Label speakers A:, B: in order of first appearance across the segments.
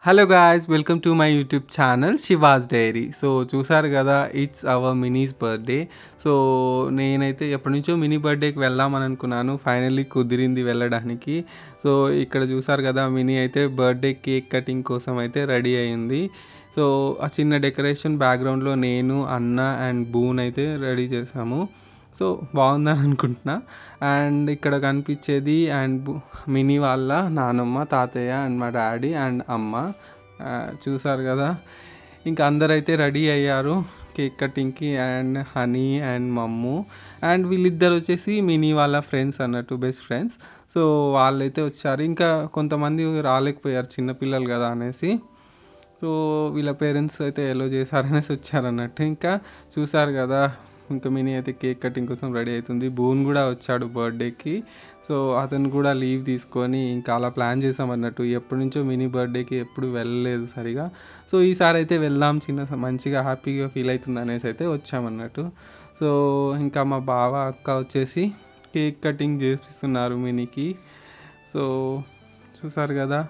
A: Hello guys! Welcome to my YouTube channel 'Shiva's diary'. So, చూసారు గదా! It's our Mini's birthday. So, నేనైతే ఎప్పటినుంచో mini బర్త్‌డేకి వెళ్దామని అనుకున్నాను. ఫైనల్లీ కుదిరింది వెళ్ళడానికి. సో, ఇక్కడ చూసారు గదా! మినీ అయితే బర్త్‌డే కేక్ కటింగ్ కోసం అయితే రెడీ అయింది. సో, ఆ చిన్న డెకరేషన్ బ్యాక్‌గ్రౌండ్‌లో నేను, అన్న అండ్ బూన్ అయితే రెడీ చేశాము. సో, బావుందని అనుకుంటున్నా. అండ్ ఇక్కడ కనిపిచ్చేది మినీ వాళ్ళ నానమ్మ, తాతయ్య అండ్ మా డ్యాడీ అండ్ అమ్మ. చూసారు గదా! ఇంకా అందరైతే రెడీ అయ్యారు కేక్ కటింగ్‌కి. అండ్ హనీ అండ్ మమ్ము అండ్ వీళ్ళిద్దరొచ్చేసి మినీ వాళ్ళ ఫ్రెండ్స్ అన్నట్టు, బెస్ట్ ఫ్రెండ్స్. సో, వాళ్ళైతే వచ్చారు. ఇంకా కొంతమంది రాలేకపోయారు చిన్న పిల్లలు గదా అనేసి. సో, వీళ్ళ పేరెంట్స్ అయితే ఎలో చేశారనేసి వచ్చారన్నట్టు. ఇంకా చూసారు గదా! ఇంకా మినీ అయితే కేక్ కటింగ్ కోసం రెడీ అయితుంది. బూన్ గూడా వచ్చాడు బర్త్‌డేకి. సో, అతను కూడా లీవ్ తీసుకొని ఇంకా అలా ప్లాన్ చేసామన్నట్టు. ఎప్పటినుంచో మినీ బర్త్‌డేకి ఎప్పుడు వెళ్ళలేదు సరిగా. సో, ఈసారైతే వెళ్దాం మంచిగా హ్యాపీగా ఫీల్ అయితుందనేసి అయితే వచ్చామన్నట్టు. సో, ఇంకా మా బావ, అక్క వచ్చేసి కేక్ కటింగ్ చేపిస్తున్నారు మినీకి. సో, చూసారు గదా!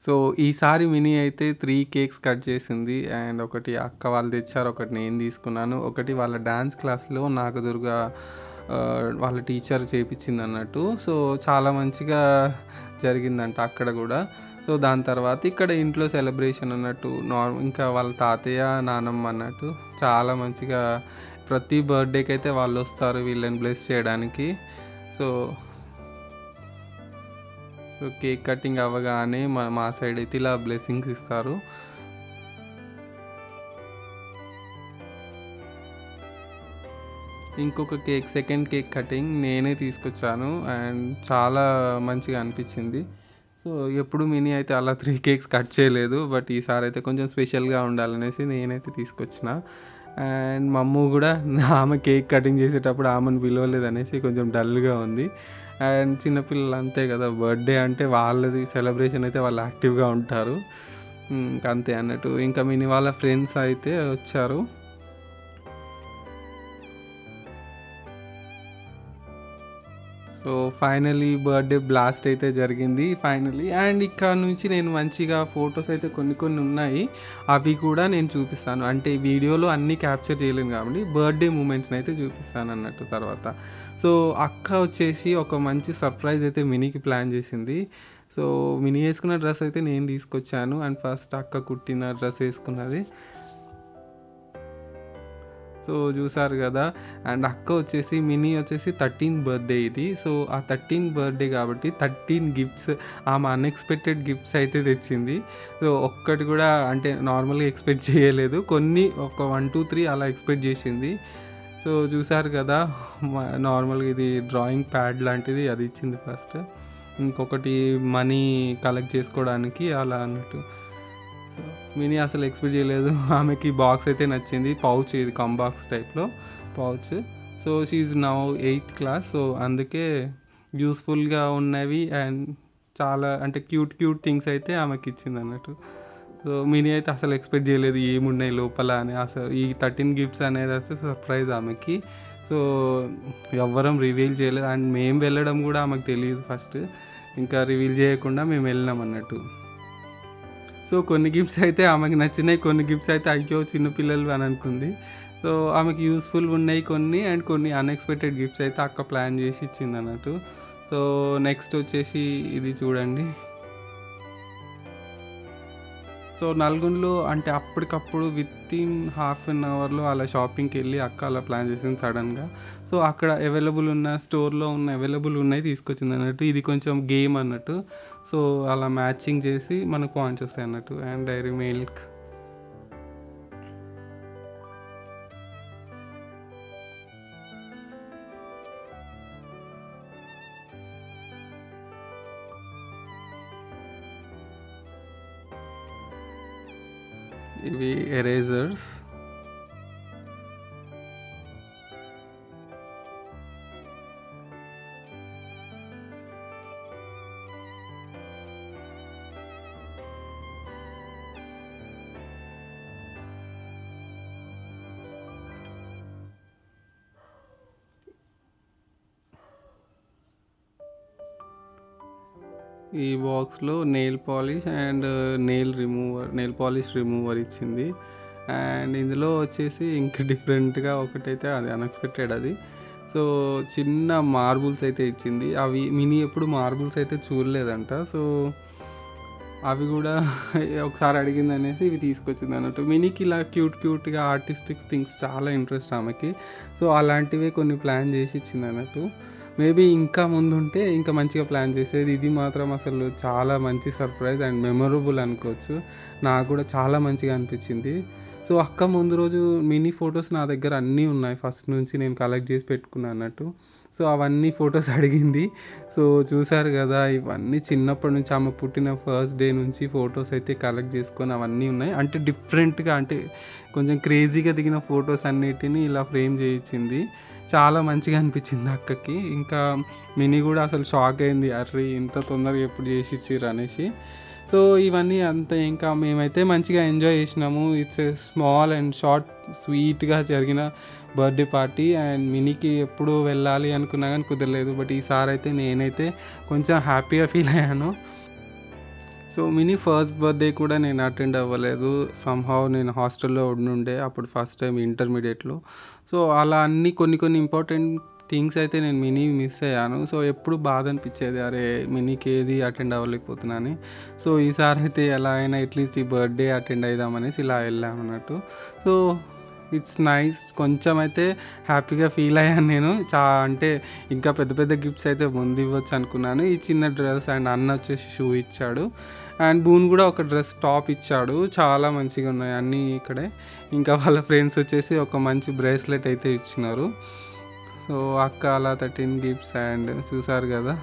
A: సో, ఈసారి మినీ అయితే 3 కేక్స్ కట్ చేసింది. అండ్ ఒకటి అక్క వాళ్ళు తెచ్చారు. ఒకటి నేను తీసుకున్నాను. ఒకటి వాళ్ళ డాన్స్ క్లాస్‌లో నాగదుర్గ వాళ్ళ టీచర్ చేపిచ్చిందన్నట్టు. సో, చాలా మంచిగా జరిగిందంట అక్కడ గూడా. సో, దాని తర్వాత ఇక్కడ ఇంట్లో సెలబ్రేషన్ అన్నట్టు ఇంకా వాళ్ళ తాతయ్య, నానమ్మ అన్నట్టు చాలా మంచిగా ప్రతి బర్త్‌డేకైతే వాళ్ళొస్తారు వీళ్ళని బ్లెస్ చేయడానికి. సో సో, కేక్ కటింగ్ అవ్వగానే మా సైడ్ అయితే ఇలా బ్లెస్సింగ్స్ ఇస్తారు. ఇంకొక సెకండ్ కేక్ కటింగ్ నేనే తీసుకొచ్చాను. అండ్ చాలా మంచిగా అనిపించింది. సో, ఎప్పుడు మినీ అయితే అలా 3 కేక్స్ కట్ చేయలేదు. బట్ ఈసారి అయితే కొంచెం స్పెషల్‌గా ఉండాలనేసి నేనైతే తీసుకొచ్చిన. అండ్ మమ్ము గూడా ఆమె కేక్ కటింగ్ చేసేటప్పుడు ఆమెను పిలవలేదనేసి కొంచెం డల్‌గా ఉంది. అండ్ చిన్నపిల్లలు అంతే కదా! బర్త్‌డే అంటే వాళ్ళది సెలబ్రేషన్ అయితే వాళ్ళు యాక్టివ్‌గా ఉంటారు. ఇంక అంతే అన్నట్టు. ఇంకా మినీ వాళ్ళ ఫ్రెండ్స్ అయితే వచ్చారు. సో, ఫైనల్లీ బర్త్‌డే బ్లాస్ట్ అయితే జరిగింది ఫైనల్లీ. అండ్ ఇక్కడ నుంచి నేను మంచిగా ఫోటోస్ అయితే కొన్ని కొన్ని ఉన్నాయి. అవి కూడా నేను చూపిస్తాను. అంటే వీడియోలో అన్నీ క్యాప్చర్ చేయలేను కాబట్టి బర్త్‌డే మూమెంట్స్‌ని అయితే చూపిస్తానన్నట్టు తర్వాత. సో, అక్క వచ్చేసి ఒక మంచి సర్ప్రైజ్ అయితే మినీకి ప్లాన్ చేసింది. సో, మినీ ఏసుకున్న డ్రెస్ అయితే నేను తీసుకొచ్చాను. అండ్ ఫస్ట్ అక్క కుట్టిన డ్రెస్ ఏసుకున్నది. సో, చూసారు గదా! అండ్ అక్క వచ్చేసి మినీ వచ్చేసి 13థ్ బర్త్‌డే ఇది. సో, ఆ 13థ్ బర్త్‌డే కాబట్టి 13 గిఫ్ట్స్ ఆమె అన్‌ఎక్స్‌పెక్టెడ్ గిఫ్ట్స్ అయితే తెచ్చింది. సో, ఒక్కటి కూడా అంటే నార్మల్‌గా ఎక్స్‌పెక్ట్ చేయలేదు. కొన్ని ఒక 1, 2, 3 అలా ఎక్స్‌పెక్ట్ చేసింది. సో, చూసారు కదా! నార్మల్‌గా ఇది డ్రాయింగ్ ప్యాడ్ లాంటిది అది ఇచ్చింది ఫస్ట్. ఇంకొకటి మనీ కలెక్ట్ చేసుకోవడానికి అలా అన్నట్టు. సో, మినీ అసలు ఎక్స్‌పెక్ట్ చేయలేదు. ఆమెకి బాక్స్ అయితే నచ్చింది. పౌచ్ ఇది బాక్స్ టైప్‌లో pouch. So, she is now eighth class. So, అందుకే యూజ్‌ఫుల్‌గా ఉన్నవి అండ్ చాలా అంటే క్యూట్ క్యూట్ థింగ్స్ అయితే ఆమెకిచ్చిందన్నట్టు. సో, మినీ అయితే అసలు ఎక్స్‌పెక్ట్ చేయలేదు ఏమున్నాయి లోపల అని. అసలు ఈ 13 గిఫ్ట్స్ అనేదైతే సర్ప్రైజ్ ఆమెకి. సో, ఎవ్వరం రివీల్ చేయలేదు. అండ్ మేము వెళ్ళడం గూడా ఆమెకు తెలీదు ఫస్ట్. ఇంకా రివీల్ చేయకుండా మేము వెళ్ళినామన్నట్టు. సో, కొన్ని గిఫ్ట్స్ అయితే ఆమెకి నచ్చినాయి. కొన్ని గిఫ్ట్స్ అయితే అయ్యో! చిన్న పిల్లలు అని అనుకుంది. సో, ఆమెకి యూజ్‌ఫుల్‌గా ఉన్నాయి కొన్ని. అండ్ కొన్ని అన్‌ఎక్స్‌పెక్టెడ్ గిఫ్ట్స్ అయితే అక్క ప్లాన్ చేసి ఇచ్చిందన్నట్టు. సో, నెక్స్ట్ వచ్చేసి ఇది చూడండి. సో, నల్గొండలో అంటే అప్పటికప్పుడు వితిన్ హాఫ్ అన్ అవర్‌లో అలా షాపింగ్‌కెళ్ళి అక్క అలా ప్లాన్ చేసింది సడెన్‌గా. సో, అక్కడ స్టోర్‌లో ఉన్న అవైలబుల్ ఉన్నాయి తీసుకొచ్చిందన్నట్టు. ఇది కొంచెం గేమ్ అన్నట్టు. సో, అలా మ్యాచింగ్ చేసి మనకు పాయింట్స్ వస్తాయన్నట్టు. And Dairy Milk. ఇవి ఎరేజర్స్. ఈ బాక్స్‌లో nail polish and nail polish remover ఇచ్చింది. అండ్ ఇందులో వచ్చేసి ఇంకా డిఫరెంట్‌గా ఒకటైతే అది అన్‌ఎక్స్‌పెక్టెడ్ అది. సో, చిన్న మార్బుల్స్ అయితే ఇచ్చింది. అవి మినీ ఎప్పుడు మార్బుల్స్ అయితే చూడలేదంట. సో, అవి గూడా ఒకసారి అడిగిందనేసి ఇవి తీసుకొచ్చిందన్నట్టు. మినీకి ఇలా క్యూట్‌గా ఆర్టిస్టిక్ థింగ్స్ చాలా ఇంట్రెస్ట్ ఆమెకి. సో, అలాంటివే కొన్ని ప్లాన్ జేసి ఇచ్చిందన్నట్టు. మేబీ ఇంకా ముందుంటే ఇంకా మంచిగా ప్లాన్ చేసేది. ఇది మాత్రం అసలు చాలా మంచి సర్ప్రైజ్ అండ్ మెమరబుల్ అనుకోవచ్చు. నాకు కూడా చాలా మంచిగా అనిపించింది. సో, అక్క ముందు రోజు మినీ ఫొటోస్ నా దగ్గర అన్నీ ఉన్నాయి. ఫస్ట్ నుంచి నేను కలెక్ట్ చేసి పెట్టుకున్నా అన్నట్టు. సో, అవన్నీ ఫొటోస్ అడిగింది. సో, చూసారు కదా! ఇవన్నీ చిన్నప్పటి నుంచి ఆమె పుట్టిన ఫస్ట్ డే నుంచి ఫొటోస్ అయితే కలెక్ట్ చేసుకొని అవన్నీ ఉన్నాయి. అంటే డిఫరెంట్‌గా అంటే కొంచెం క్రేజీగా దిగిన ఫొటోస్ అన్నిటిని ఇలా ఫ్రేమ్ చేయించింది. చాలా మంచిగా అనిపించింది అక్కకి. ఇంకా మినీ కూడా అసలు షాక్ అయింది. అర్రే! ఇంత తొందరగా ఎప్పుడు చేసి ఇచ్చిర్రు అనేసి. సో, ఇవన్నీ అంతే ఇంకా మేమైతే మంచిగా ఎంజాయ్ చేసినాము. It's a small and short స్వీట్‌గా జరిగిన బర్త్‌డే పార్టీ. అండ్ మినీకి ఎప్పుడు వెళ్ళాలి అనుకున్నా కానీ కుదరలేదు. బట్ ఈసారైతే నేనైతే కొంచెం హ్యాపీగా ఫీల్ అయ్యాను. సో, మినీ ఫస్ట్ బర్త్‌డే కూడా నేను అటెండ్ అవ్వలేదు. సమ్‌హౌ నేను హాస్టల్‌లో ఉండుండే అప్పుడు ఫస్ట్ టైం ఇంటర్మీడియేట్‌లో. సో, అలా అన్నీ కొన్ని ఇంపార్టెంట్ థింగ్స్ అయితే నేను మినీ మిస్ అయ్యాను. సో, ఎప్పుడు బాధ అనిపించేది. అరే! మినీకి ఏది అటెండ్ అవ్వలేకపోతున్నా అని. సో, ఈసారైతే ఎలా అయినా అట్‌లీస్ట్ ఈ బర్త్‌డే అటెండ్ అయిదామనేసి ఇలా వెళ్ళామన్నట్టు. So, it's nice. కొంచెం అయితే హ్యాపీగా ఫీల్ అయ్యాను నేను. అంటే ఇంకా పెద్ద పెద్ద గిఫ్ట్స్ అయితే ముందు ఇవ్వచ్చు అనుకున్నాను. ఈ చిన్న డ్రెస్ అండ్ అన్న వచ్చేసి షూ ఇచ్చాడు. అండ్ బూన్ కూడా ఒక డ్రెస్ టాప్ ఇచ్చాడు. చాలా మంచిగా ఉన్నాయి అన్నీ ఇక్కడే. ఇంకా వాళ్ళ ఫ్రెండ్స్ వచ్చేసి ఒక మంచి బ్రేస్లెట్ అయితే ఇచ్చినారు. సో, అక్క అలా 13 గిఫ్ట్స్ అండ్ చూసారు కదా!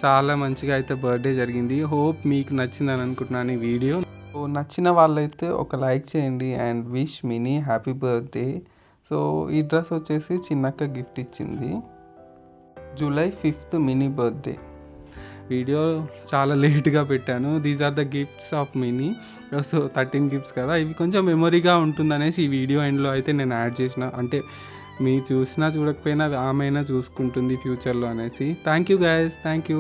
A: చాలా మంచిగా అయితే బర్త్‌డే జరిగింది. హోప్ మీకు నచ్చిందని అనుకుంటున్నాను ఈ వీడియో. సో, నచ్చిన వాళ్ళైతే ఒక లైక్ చేయండి and wish mini happy birthday. So, ఈ డ్రెస్ వచ్చేసి చిన్నక్క గిఫ్ట్ ఇచ్చింది. July 5th mini birthday. Video చాలా లేట్‌గా పెట్టాను. These are the gifts of Mini. So, 13 gifts కదా! ఇవి కొంచెం మెమరీగా ఉంటుందనేసి ఈ వీడియో ఎండ్‌లో అయితే నేను యాడ్ చేసిన. అంటే మీరు చూసినా చూడకపోయినా ఆమె అయినా చూసుకుంటుంది ఫ్యూచర్‌లో అనేసి. Thank you guys. Thank you.